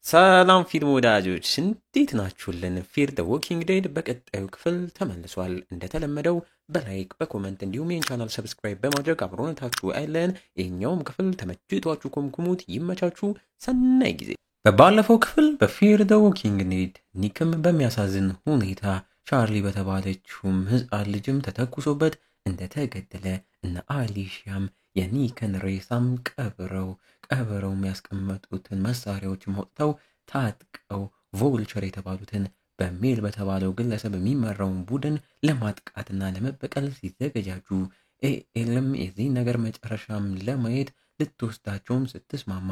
ሰላም ፊልም ወዳጆች እንዴት ናችሁልን? ፊር ዘ ዎኪንግ ዴድ በቀጣዩ ክፍል ተመልሷል። እንደተለመደው በላይክ በኮመንት እንዲሁም ይህን ቻናል ሰብስክራይብ በማድረግ አብሮነታችሁ አይለን። ይህኛውም ክፍል ተመችቷችሁ ኮምኩሙት። ይመቻችሁ። ሰናይ ጊዜ። በባለፈው ክፍል በፊር ዘ ዎኪንግ ዴድ ኒክም በሚያሳዝን ሁኔታ ቻርሊ በተባለችውም ህፃን ልጅም ተተኩሶበት እንደተገደለ እነ አሊሺያም የኒክን ሬሳም ቀብረው የሚያስቀመጡትን መሳሪያዎችም አውጥተው ታጥቀው ቮልቸር የተባሉትን በሜል በተባለው ግለሰብ የሚመራውን ቡድን ለማጥቃትና ለመበቀል ሲዘገጃጁ ኤኤልም የዚህ ነገር መጨረሻም ለማየት ልትወስዳቸውም ስትስማማ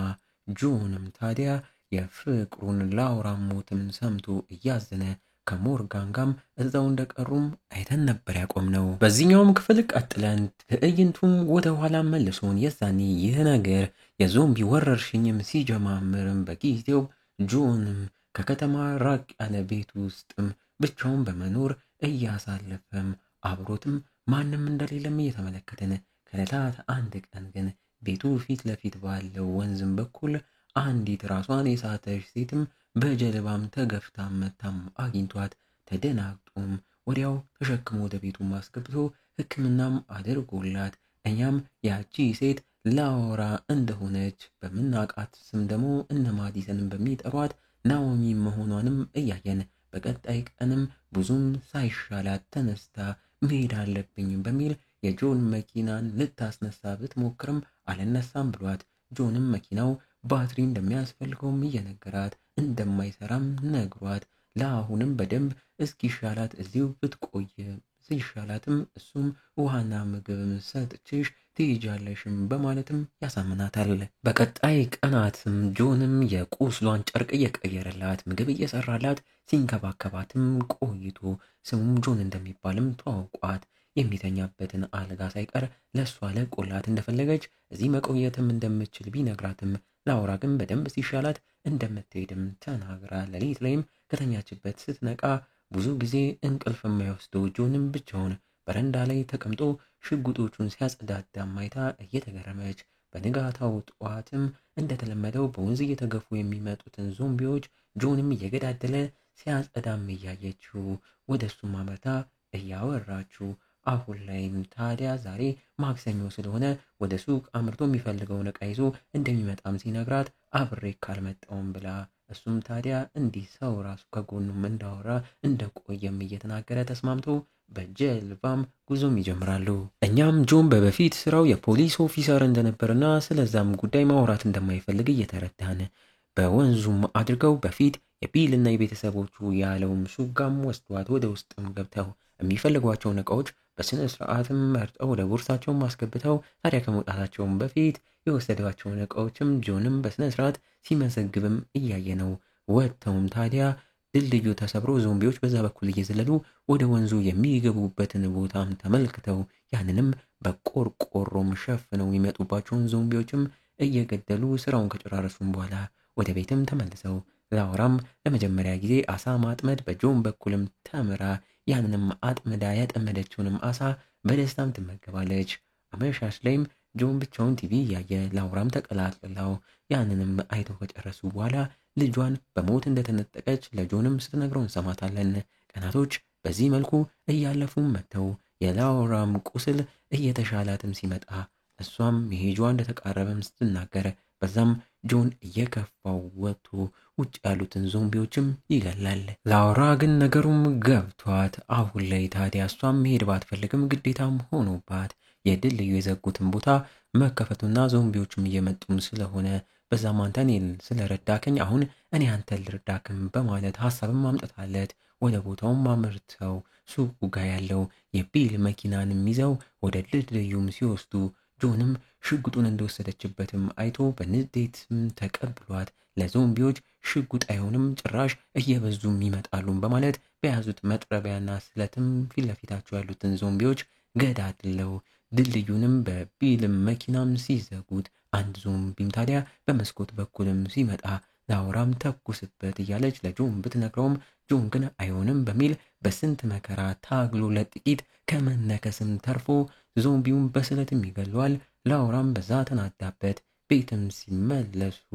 ጆንም ታዲያ የፍቅሩን ላውራ ሞትም ሰምቶ እያዘነ ከሞርጋን ጋም እዛው እንደቀሩም አይተን ነበር ያቆምነው። በዚህኛውም ክፍል ቀጥለን ትዕይንቱም ወደ ኋላ መልሶን የዛኔ ይህ ነገር የዞምቢ ወረርሽኝም ሲጀማምርም በጊዜው ጆንም ከከተማ ራቅ ያለ ቤት ውስጥም ብቻውን በመኖር እያሳለፈም አብሮትም ማንም እንደሌለም እየተመለከትን ከዕለታት አንድ ቀን ግን ቤቱ ፊት ለፊት ባለው ወንዝም በኩል አንዲት ራሷን የሳተች ሴትም በጀልባም ተገፍታ መታም አግኝቷት ተደናግጦም ወዲያው ተሸክሞ ወደ ቤቱ ማስገብቶ ሕክምናም አድርጎላት እኛም ያቺ ሴት ላውራ እንደሆነች በምናቃት ስም ደግሞ እነ ማዲሰንም በሚጠሯት ናኦሚ መሆኗንም እያየን በቀጣይ ቀንም ብዙም ሳይሻላት ተነስታ መሄድ አለብኝ በሚል የጆን መኪናን ልታስነሳ ብትሞክርም አልነሳም ብሏት ጆንም መኪናው ባትሪ እንደሚያስፈልገውም እየነገራት እንደማይሰራም ነግሯት ለአሁንም በደንብ እስኪሻላት እዚሁ ብትቆይ ሲሻላትም እሱም ውሃና ምግብም ሰጥችሽ ትይጃለሽም በማለትም ያሳምናታል። በቀጣይ ቀናትም ጆንም የቁስሏን ጨርቅ እየቀየረላት ምግብ እየሰራላት ሲንከባከባትም ቆይቶ ስሙም ጆን እንደሚባልም ተዋውቋት የሚተኛበትን አልጋ ሳይቀር ለእሷ ለቆላት እንደፈለገች እዚህ መቆየትም እንደምችል ቢነግራትም ላውራ ግን በደንብ ሲሻላት እንደምትሄድም ተናግራ ሌሊት ላይም ከተኛችበት ስትነቃ ብዙ ጊዜ እንቅልፍ የማይወስደው ጆንም ብቻውን በረንዳ ላይ ተቀምጦ ሽጉጦቹን ሲያጸዳዳ ማይታ እየተገረመች በንጋታው ጠዋትም እንደተለመደው በወንዝ እየተገፉ የሚመጡትን ዞምቢዎች ጆንም እየገዳደለ ሲያጸዳም እያየችው ወደ እሱም አመርታ እያወራችው አሁን ላይም ታዲያ ዛሬ ማክሰኞ ስለሆነ ወደ ሱቅ አምርቶ የሚፈልገውን ዕቃ ይዞ እንደሚመጣም ሲነግራት አብሬ ካልመጣውም ብላ እሱም ታዲያ እንዲህ ሰው ራሱ ከጎኑም እንዳወራ እንደቆየም እየተናገረ ተስማምቶ በጀልባም ጉዞም ይጀምራሉ። እኛም ጆን በፊት ስራው የፖሊስ ኦፊሰር እንደነበርና ስለዛም ጉዳይ ማውራት እንደማይፈልግ እየተረዳን በወንዙም አድርገው በፊት የቢልና የቤተሰቦቹ ያለውም ሱጋም ወስዷት ወደ ውስጥም ገብተው የሚፈልጓቸውን ዕቃዎች በስነ ስርዓትም መርጠው ወደ ቦርሳቸውን ማስገብተው ታዲያ ከመውጣታቸውም በፊት የወሰዷቸውን ዕቃዎችም ጆንም በስነ ስርዓት ሲመዘግብም እያየ ነው። ወጥተውም ታዲያ ድልድዩ ተሰብሮ ዞምቢዎች በዛ በኩል እየዘለሉ ወደ ወንዙ የሚገቡበትን ቦታም ተመልክተው ያንንም በቆርቆሮም ሸፍነው የሚመጡባቸውን ዞምቢዎችም እየገደሉ ስራውን ከጨራረሱም በኋላ ወደ ቤትም ተመልሰው ላውራም ለመጀመሪያ ጊዜ አሳ ማጥመድ በጆን በኩልም ተምራ ያንንም አጥምዳ ያጠመደችውንም አሳ በደስታም ትመገባለች። አመሻሽ ላይም ጆን ብቻውን ቲቪ እያየ ላውራም ተቀላቅላው ያንንም አይተው ከጨረሱ በኋላ ልጇን በሞት እንደተነጠቀች ለጆንም ስትነግረው እንሰማታለን። ቀናቶች በዚህ መልኩ እያለፉም መጥተው የላውራም ቁስል እየተሻላትም ሲመጣ እሷም መሄጇ እንደተቃረበም ስትናገር በዛም ጆን እየከፋው ወጥቶ ውጭ ያሉትን ዞምቢዎችም ይገላል። ላውራ ግን ነገሩም ገብቷት አሁን ላይ ታዲያ እሷም መሄድ ባትፈልግም ግዴታም ሆኖባት የድልድዩ የዘጉትን ቦታ መከፈቱና ዞምቢዎችም እየመጡም ስለሆነ በዛም አንተ እኔን ስለረዳከኝ አሁን እኔ አንተን ልርዳክም በማለት ሀሳብም አምጥታለት ወደ ቦታውም አምርተው ሱቁ ጋር ያለው የቢል መኪናንም ይዘው ወደ ድልድዩም ሲወስዱ ጆንም ሽጉጡን እንደወሰደችበትም አይቶ በንዴትም ተቀብሏት ለዞምቢዎች ሽጉጥ አይሆንም ጭራሽ እየበዙም ይመጣሉም በማለት በያዙት መጥረቢያና ስለትም ፊት ለፊታቸው ያሉትን ዞምቢዎች ገዳድለው ድልድዩንም በቢልም መኪናም ሲዘጉት አንድ ዞምቢም ታዲያ በመስኮት በኩልም ሲመጣ ላውራም ተኩስበት እያለች ለጆን ብትነግረውም ጆን ግን አይሆንም በሚል በስንት መከራ ታግሎ ለጥቂት ከመነከስም ተርፎ ዞምቢውን በስለትም ይገለዋል። ላውራም በዛ ተናዳበት ቤትም ሲመለሱ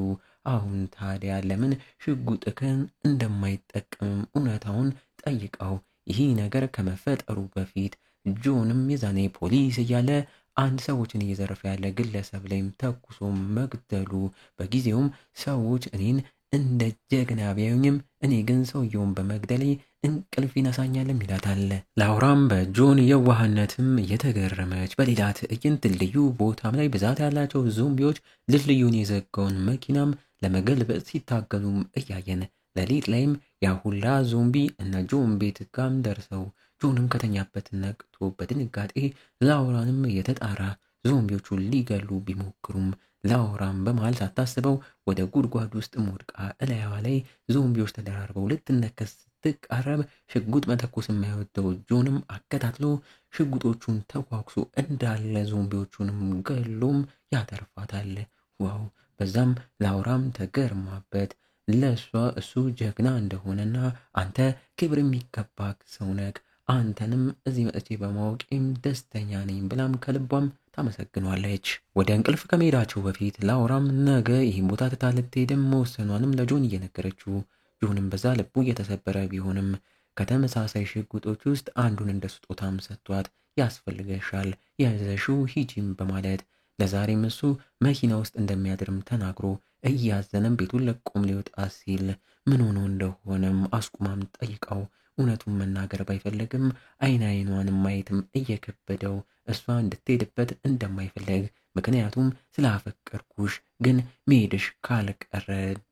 አሁን ታዲያ ለምን ሽጉጥህን እንደማይጠቀም እውነታውን ጠይቀው። ይህ ነገር ከመፈጠሩ በፊት ጆንም የዛኔ ፖሊስ እያለ አንድ ሰዎችን እየዘረፈ ያለ ግለሰብ ላይም ተኩሶ መግደሉ፣ በጊዜውም ሰዎች እኔን እንደ ጀግና ቢያዩኝም እኔ ግን ሰውየውን በመግደሌ እንቅልፍ ይነሳኛልም ይላታል። ላውራም በጆን የዋህነትም እየተገረመች በሌላ ትዕይንት ድልድዩ ቦታም ላይ ብዛት ያላቸው ዞምቢዎች ድልድዩን የዘጋውን መኪናም ለመገልበጥ ሲታገሉም እያየን ሌሊት ላይም ያ ሁላ ዞምቢ እነ ጆን ቤት ጋም ደርሰው ጆንም ከተኛበት ነቅቶ በድንጋጤ ላውራንም እየተጣራ ዞምቢዎቹን ሊገሉ ቢሞክሩም ላውራም በመሃል ሳታስበው ወደ ጉድጓድ ውስጥ ወድቃ እላያዋ ላይ ዞምቢዎች ተደራርበው ልትነከስ ስትቃረብ ሽጉጥ መተኮስ የማይወደው ጆንም አከታትሎ ሽጉጦቹን ተኳኩሶ እንዳለ ዞምቢዎቹንም ገሎም ያተርፋታል። ዋው! በዛም ላውራም ተገርማበት ለሷ እሱ ጀግና እንደሆነና አንተ ክብር የሚገባ ሰው ነህ፣ አንተንም እዚህ መጥቼ በማወቄም ደስተኛ ነኝ ብላም ከልቧም ታመሰግኗለች። ወደ እንቅልፍ ከመሄዳቸው በፊት ላውራም ነገ ይህን ቦታ ትታ ልትሄድም መወሰኗንም ለጆን እየነገረችው፣ ጆንም በዛ ልቡ እየተሰበረ ቢሆንም ከተመሳሳይ ሽጉጦች ውስጥ አንዱን እንደ ስጦታም ሰጥቷት ያስፈልገሻል ያዘሽው ሂጂም በማለት ለዛሬም እሱ መኪና ውስጥ እንደሚያድርም ተናግሮ እያዘነም ቤቱን ለቆም ሊወጣ ሲል ምን ሆኖ እንደሆነም አስቁማም ጠይቀው እውነቱን መናገር ባይፈልግም አይኗንም ማየትም እየከበደው እሷ እንድትሄድበት እንደማይፈልግ ምክንያቱም ስላፈቀርኩሽ ግን መሄድሽ ካልቀረ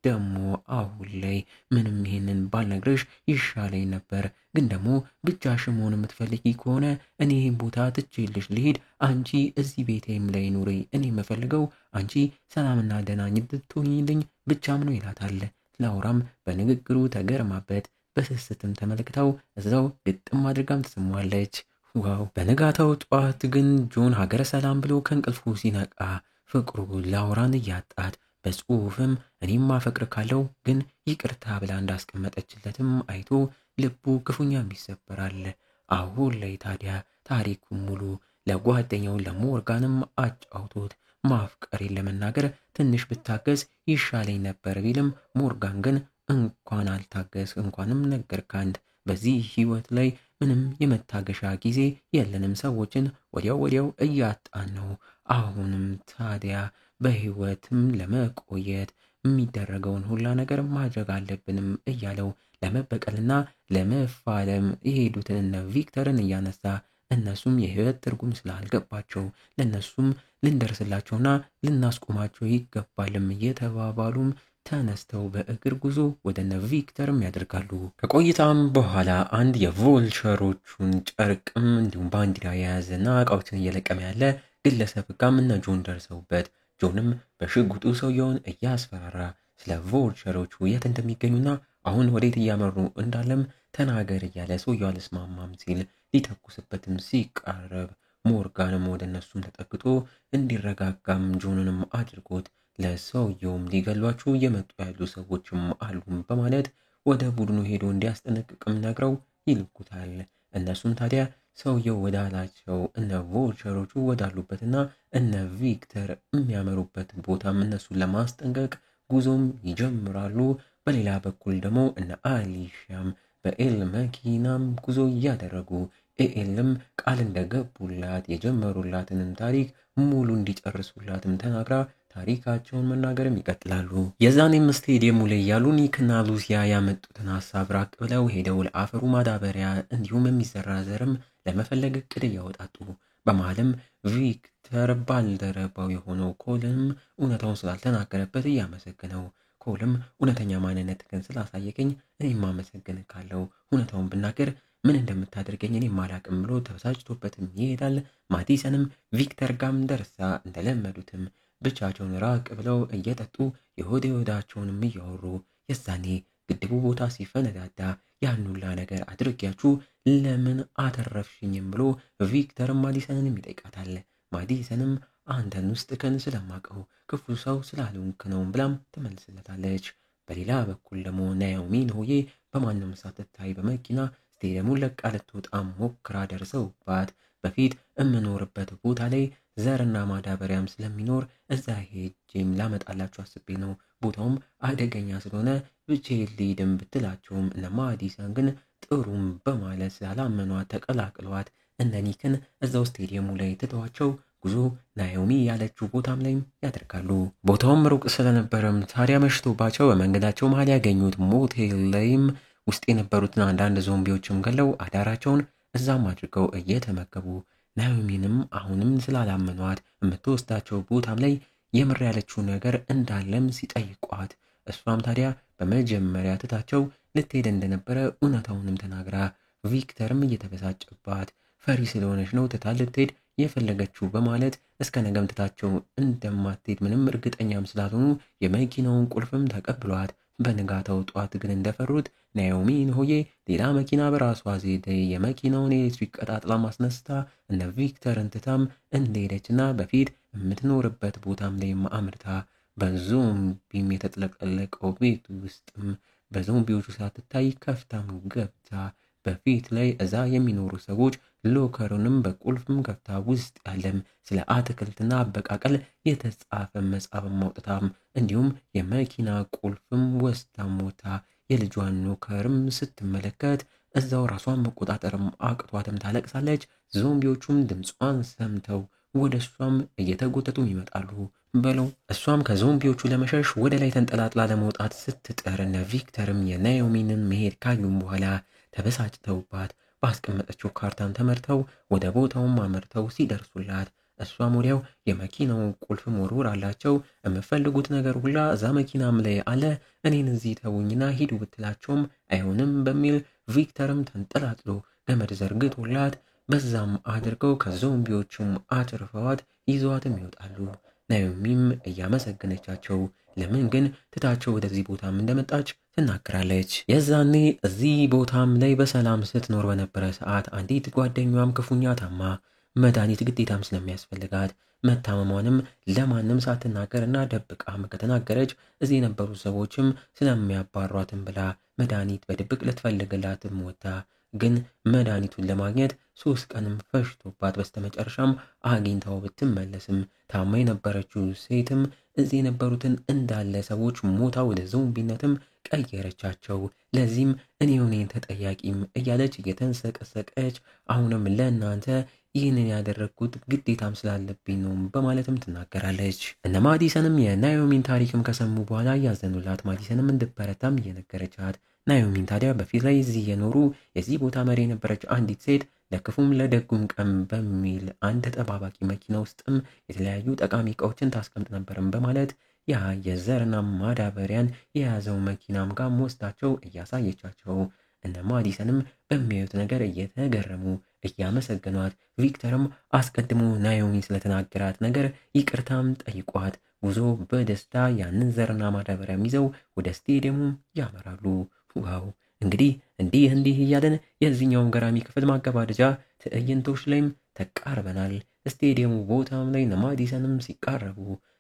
ደግሞ አሁን ላይ ምንም ይሄንን ባልነግርሽ ይሻለኝ ነበር፣ ግን ደግሞ ብቻሽ መሆን የምትፈልጊ ከሆነ እኔ ይህን ቦታ ትቼልሽ ልሄድ፣ አንቺ እዚህ ቤቴም ላይ ኑሪ፣ እኔ የምፈልገው አንቺ ሰላምና ደህና እንድትሆኚልኝ ብቻም ነው ይላታል። ላውራም በንግግሩ ተገርማበት በስስትም ተመልክተው እዛው ግጥም አድርጋም ትስሟለች። ዋው! በነጋታው ጠዋት ግን ጆን ሀገረ ሰላም ብሎ ከእንቅልፉ ሲነቃ ፍቅሩ ላውራን እያጣት በጽሁፍም እኔም ማፈቅር ካለው ግን ይቅርታ ብላ እንዳስቀመጠችለትም አይቶ ልቡ ክፉኛም ይሰበራል። አሁን ላይ ታዲያ ታሪኩን ሙሉ ለጓደኛው ለሞርጋንም አጫውቶት ማፍቀሬን ለመናገር ትንሽ ብታገዝ ይሻለኝ ነበር ቢልም ሞርጋን ግን እንኳን አልታገስ እንኳንም ነገርካንድ በዚህ ህይወት ላይ ምንም የመታገሻ ጊዜ የለንም፣ ሰዎችን ወዲያው እያጣን ነው። አሁንም ታዲያ በህይወትም ለመቆየት የሚደረገውን ሁላ ነገር ማድረግ አለብንም እያለው ለመበቀልና ለመፋለም የሄዱትን እነ ቪክተርን እያነሳ እነሱም የህይወት ትርጉም ስላልገባቸው ለነሱም ልንደርስላቸውና ልናስቆማቸው ይገባልም እየተባባሉም ተነስተው በእግር ጉዞ ወደ እነ ቪክተርም ያደርጋሉ። ከቆይታም በኋላ አንድ የቮልቸሮቹን ጨርቅም እንዲሁም ባንዲራ የያዘና እቃዎችን እየለቀመ ያለ ግለሰብ ጋም እነ ጆን ደርሰውበት ጆንም በሽጉጡ ሰውየውን እያስፈራራ ስለ ቮልቸሮቹ የት እንደሚገኙና አሁን ወዴት እያመሩ እንዳለም ተናገር እያለ ሰውየው አልስማማም ሲል ሊተኩስበትም ሲቃረብ ሞርጋንም ወደ እነሱም ተጠግቶ እንዲረጋጋም ጆንንም አድርጎት ለሰውየውም ሊገሏችሁ እየመጡ ያሉ ሰዎችም አሉም በማለት ወደ ቡድኑ ሄዶ እንዲያስጠነቅቅም ነግረው ይልኩታል። እነሱም ታዲያ ሰውየው ወዳላቸው እነ ቮልቸሮቹ ወዳሉበትና እነ ቪክተር የሚያመሩበት ቦታም እነሱን ለማስጠንቀቅ ጉዞም ይጀምራሉ። በሌላ በኩል ደግሞ እነ አሊሻም በኤል መኪናም ጉዞ እያደረጉ ኤልም ቃል እንደገቡላት የጀመሩላትንም ታሪክ ሙሉ እንዲጨርሱላትም ተናግራ ታሪካቸውን መናገርም ይቀጥላሉ። የዛኔም ስቴዲየሙ ላይ ያሉ ኒክና ሉሲያ ያመጡትን ሀሳብ ራቅ ብለው ሄደው ለአፈሩ ማዳበሪያ እንዲሁም የሚዘራ ዘርም ለመፈለግ እቅድ እያወጣጡ በመሃልም ቪክተር ባልደረባው የሆነው ኮልም እውነታውን ስላልተናገረበት እያመሰገነው ኮልም እውነተኛ ማንነት ግን ስላሳየቀኝ እኔም ማመሰግን ካለው እውነታውን ብናገር ምን እንደምታደርገኝ እኔም አላቅም ብሎ ተበሳጭቶበትም ይሄዳል። ማዲሰንም ቪክተር ጋም ደርሳ እንደለመዱትም ብቻቸውን ራቅ ብለው እየጠጡ የሆድ የሆዳቸውንም እያወሩ የዛኔ ግድቡ ቦታ ሲፈነዳዳ ያን ሁላ ነገር አድርጊያችሁ ለምን አተረፍሽኝም ብሎ ቪክተርም ማዲሰንንም ይጠይቃታል። ማዲሰንም አንተን ውስጥ ከን ስለማቀው ክፉ ሰው ስላልሆንክ ነው ብላም ትመልስለታለች። በሌላ በኩል ደግሞ ናኦሚ ኖዬ በማንም ሳትታይ በመኪና ስቴዲየሙን ለቃ ልትወጣ ሞክራ ደርሰውባት በፊት እምኖርበት ቦታ ላይ ዘርና ማዳበሪያም ስለሚኖር እዛ ሄጄም ላመጣላችሁ አስቤ ነው። ቦታውም አደገኛ ስለሆነ ብቻዬን ልሂድም ብትላቸውም እነ ማዲሰን ግን ጥሩም በማለት ስላላመኗት ተቀላቅለዋት እነ ኒክን እዛው ስቴዲየሙ ላይ ትተዋቸው ጉዞ ናኦሚ ያለችው ቦታም ላይም ያደርጋሉ። ቦታውም ሩቅ ስለነበረም ታዲያ መሽቶባቸው በመንገዳቸው መሀል ያገኙት ሞቴል ላይም ውስጥ የነበሩትን አንዳንድ ዞምቢዎችም ገለው አዳራቸውን እዛም አድርገው እየተመገቡ ናኦሚንም አሁንም ስላላመኗት የምትወስዳቸው ቦታም ላይ የምር ያለችው ነገር እንዳለም ሲጠይቋት እሷም ታዲያ በመጀመሪያ ትታቸው ልትሄድ እንደነበረ እውነታውንም ተናግራ ቪክተርም እየተበሳጨባት ፈሪ ስለሆነች ነው ትታ ልትሄድ የፈለገችው በማለት እስከ ነገም ትታቸው እንደማትሄድ ምንም እርግጠኛም ስላልሆኑ የመኪናውን ቁልፍም ተቀብሏት በንጋታው ጧት ግን እንደፈሩት ናኦሚን ሆዬ ሌላ መኪና በራሷ ዜደ የመኪናውን ኤሌክትሪክ ቀጣጥላ ማስነስታ እነ ቪክተርን ትታም እንደሄደችና በፊት የምትኖርበት ቦታም ላይ አምርታ በዞምቢም የተጥለቀለቀው ቤት ውስጥም በዞምቢዎቹ ሳትታይ ከፍታም ገብታ በፊት ላይ እዛ የሚኖሩ ሰዎች ሎከሩንም በቁልፍም ከፍታ ውስጥ ያለም ስለ አትክልትና አበቃቀል የተጻፈ መጽሐፍም ማውጣታም እንዲሁም የመኪና ቁልፍም ወስዳም ሞታ የልጇን ሎከርም ስትመለከት እዛው ራሷን መቆጣጠርም አቅቷትም ታለቅሳለች። ዞምቢዎቹም ድምጿን ሰምተው ወደ እሷም እየተጎተቱም ይመጣሉ በለው። እሷም ከዞምቢዎቹ ለመሸሽ ወደ ላይ ተንጠላጥላ ለመውጣት ስትጥር እነ ቪክተርም የናኦሚንን መሄድ ካዩም በኋላ ተበሳጭተውባት ባስቀመጠችው ካርታን ተመርተው ወደ ቦታውም አመርተው ሲደርሱላት እሷም ወዲያው የመኪናውን ቁልፍ መወርወር አላቸው። የምፈልጉት ነገር ሁላ እዛ መኪናም ላይ አለ፣ እኔን እዚህ ተውኝና ሂዱ ብትላቸውም አይሆንም በሚል ቪክተርም ተንጠላጥሎ ገመድ ዘርግቶላት በዛም አድርገው ከዞምቢዎቹም አትርፈዋት ይዘዋትም ይወጣሉ። ናኦሚም እያመሰገነቻቸው ለምን ግን ትታቸው ወደዚህ ቦታም እንደመጣች ትናገራለች። የዛኔ እዚህ ቦታም ላይ በሰላም ስትኖር በነበረ ሰዓት አንዲት ጓደኛዋም ክፉኛ ታማ መድኃኒት ግዴታም ስለሚያስፈልጋት መታመሟንም ለማንም ሳትናገርና ደብቃም ከተናገረች እዚህ የነበሩ ሰዎችም ስለሚያባሯትም ብላ መድኃኒት በድብቅ ልትፈልግላትም ወጣ። ግን መድኃኒቱን ለማግኘት 3 ቀንም ፈሽቶባት በስተመጨረሻም አግኝታው ብትመለስም ታማ የነበረችው ሴትም እዚህ የነበሩትን እንዳለ ሰዎች ሞታ ወደ ዞምቢነትም ቀየረቻቸው። ለዚህም እኔ ሆኔን ተጠያቂም እያለች እየተንሰቀሰቀች አሁንም ለእናንተ ይህንን ያደረግኩት ግዴታም ስላለብኝ ነው በማለትም ትናገራለች። እነ ማዲሰንም የናኦሚን ታሪክም ከሰሙ በኋላ ያዘኑላት ማዲሰንም እንድበረታም እየነገረቻት ናኦሚን ታዲያ በፊት ላይ እዚህ የኖሩ የዚህ ቦታ መሪ የነበረች አንዲት ሴት ለክፉም ለደጉም ቀን በሚል አንድ ተጠባባቂ መኪና ውስጥም የተለያዩ ጠቃሚ እቃዎችን ታስቀምጥ ነበርም በማለት ያ የዘርና ማዳበሪያን የያዘው መኪናም ጋር ወስዳቸው እያሳየቻቸው እነ ማዲሰንም በሚያዩት ነገር እየተገረሙ እያመሰገኗት ቪክተርም አስቀድሞ ናኦሚን ስለተናገራት ነገር ይቅርታም ጠይቋት ጉዞ በደስታ ያንን ዘርና ማዳበሪያም ይዘው ወደ ስቴዲየሙ ያመራሉ። ዋው እንግዲህ እንዲህ እያለን የዚህኛውን ገራሚ ክፍል ማገባደጃ ትዕይንቶች ላይም ተቃርበናል። ስቴዲየሙ ቦታም ላይ ማዲሰንም ሲቃረቡ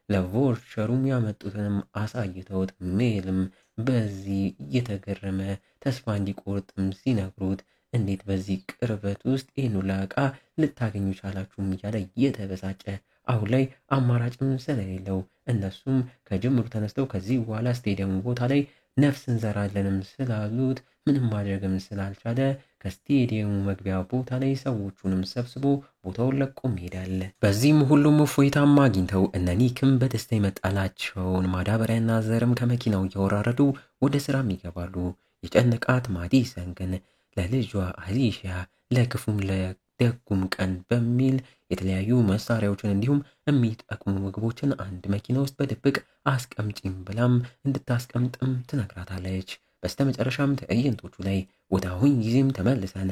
ለቮልቸሩም ያመጡትንም አሳይተውት ሜልም በዚህ እየተገረመ ተስፋ እንዲቆርጥም ሲነግሩት እንዴት በዚህ ቅርበት ውስጥ ይህን ሁላ ዕቃ ልታገኙ ቻላችሁም እያለ እየተበሳጨ አሁን ላይ አማራጭም ስለሌለው እነሱም ከጅምሩ ተነስተው ከዚህ በኋላ ስቴዲየሙ ቦታ ላይ ነፍስ እንዘራለንም ስላሉት ምንም ማድረግም ስላልቻለ ከስቴዲየሙ መግቢያ ቦታ ላይ ሰዎቹንም ሰብስቦ ቦታውን ለቆም ይሄዳል። በዚህም ሁሉም እፎይታም አግኝተው እነ ኒክም በደስታ የመጣላቸውን ማዳበሪያና ዘርም ከመኪናው እያወራረዱ ወደ ስራም ይገባሉ። የጨነቃት ማዲሰን ግን ለልጇ አሊሺያ ለክፉም ለደጉም ቀን በሚል የተለያዩ መሳሪያዎችን እንዲሁም የሚጠቅሙ ምግቦችን አንድ መኪና ውስጥ በድብቅ አስቀምጪም ብላም እንድታስቀምጥም ትነግራታለች። በስተመጨረሻም ትዕይንቶቹ ላይ ወደ አሁን ጊዜም ተመልሰን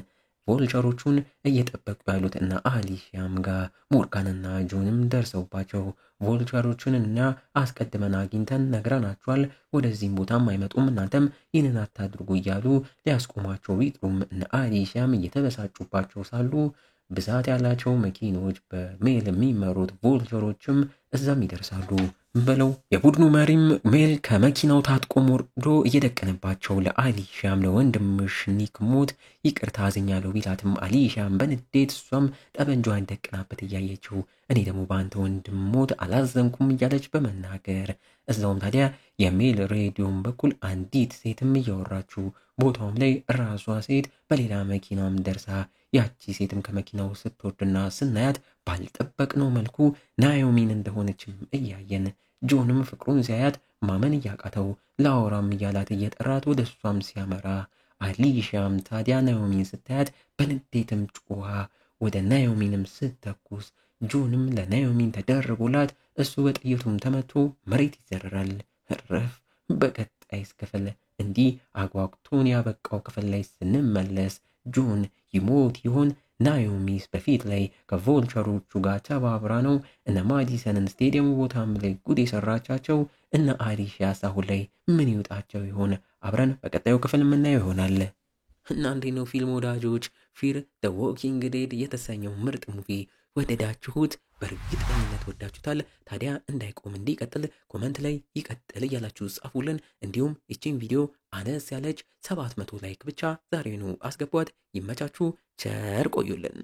ቮልቸሮቹን እየጠበቁ ያሉት እና አሊሺያም ጋር ሞርጋንና ጆንም ደርሰውባቸው ቮልቸሮቹንና አስቀድመን አግኝተን ነግረናቸዋል፣ ወደዚህም ቦታም አይመጡም፣ እናንተም ይህንን አታድርጉ እያሉ ሊያስቆሟቸው ቢጥሩም እና አሊሺያም እየተበሳጩባቸው ሳሉ ብዛት ያላቸው መኪኖች በሜል የሚመሩት ቮልቸሮችም እዛም ይደርሳሉ። በለው። የቡድኑ መሪም ሜል ከመኪናው ታጥቆ ወርዶ እየደቀነባቸው ለአሊሻም ለወንድምሽ ኒክ ሞት ይቅርታ አዝኛለሁ ቢላትም አሊሻም በንዴት እሷም ጠበንጇን ደቅናበት እያየችው እኔ ደግሞ በአንተ ወንድም ሞት አላዘንኩም እያለች በመናገር እዛውም ታዲያ የሜል ሬዲዮን በኩል አንዲት ሴትም እያወራችው ቦታውም ላይ ራሷ ሴት በሌላ መኪናም ደርሳ ያቺ ሴትም ከመኪናው ስትወርድና ስናያት ባልጠበቅነው መልኩ ናዮሚን እንደሆነችም እያየን ጆንም ፍቅሩን ሲያያት ማመን እያቃተው ላውራም እያላት እየጠራት ወደ እሷም ሲያመራ አሊሻም ታዲያ ናዮሚን ስታያት በንዴትም ጮኻ ወደ ናዮሚንም ስተኩስ ጆንም ለናዮሚን ተደርጎላት እሱ በጥይቱም ተመቶ መሬት ይዘረራል። ረፍ በቀጣይ ክፍል እንዲህ አጓግቶን ያበቃው ክፍል ላይ ስንመለስ ጆን ይሞት ይሆን? ናዮሚስ በፊት ላይ ከቮልቸሮቹ ጋር ተባብራ ነው እነ ማዲሰንን ስቴዲየም ቦታም ላይ ጉድ የሰራቻቸው? እነ አሊሻስ አሁን ላይ ምን ይውጣቸው ይሆን? አብረን በቀጣዩ ክፍል የምናየው ይሆናል። እና እንዴት ነው ፊልም ወዳጆች? ፊር ዘ ዎኪንግ ዴድ የተሰኘው ምርጥ ሙቪ ወደዳችሁት? በእርግጠኝነት ወዳችሁታል። ታዲያ እንዳይቆም እንዲቀጥል ኮመንት ላይ ይቀጥል እያላችሁ ጻፉልን። እንዲሁም ይቺን ቪዲዮ አነስ ያለች 700 ላይክ ብቻ ዛሬ ነው አስገቧት። ይመቻችሁ፣ ቸር ቆዩልን።